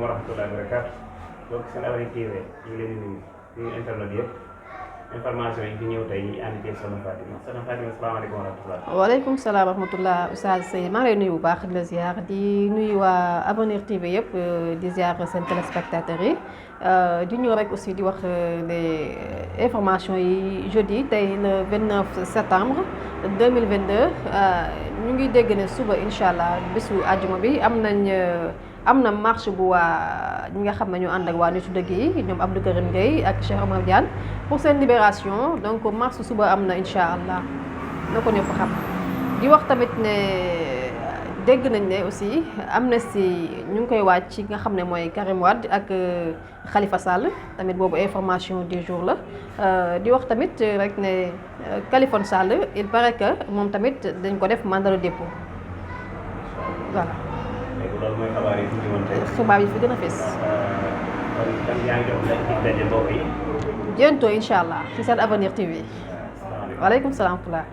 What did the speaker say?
wa rahmatullahi wa barakatuh donc seen Avenir TV ñu ngi leen di nuyu internet yëpp information yi fi ñëw tey ñu ànd ci Soxna Fatima asalaamaaleykum wa rahmatullah. waaleykum salaam wa rahmatullah Oustaz Seye maa ngi lay nuyu bu baax di la ziar di nuyu waa Avenir TV yëpp di ziar seen téléspectateurs yi di ñëw rek aussi di wax les informations yi jeudi tey le 29 septembre 2022 ñu ngi dégg ne suba incha allah bésu àjjuma bi am na marche bu waa ñi nga xam ne ñoo ànd ak waa nitu dëgg yi ñoom Abdou Karim Gueye ak Cheikh Omar Diane pour seen libération donc marche suba am na incha allah na ko ñëpp xam di wax tamit ne dégg nañ ne aussi amnistie ñu ngi koy waaj ci nga xam ne mooy Karim Wade ak Khalifa Sall tamit boobu information du jour la di wax tamit rek ne Khalifa Sall il paraît que moom tamit dañ ko def mandat de dépôt voilà. loolu mooy xabaar yi fi ñu woon tey. xibaar yi fi gën a fës. kon kan yaa ngi jox daje mbokk yi. bientôt incha allah ci seen Avenir TV. waaleykum salaam wa rahmatulah.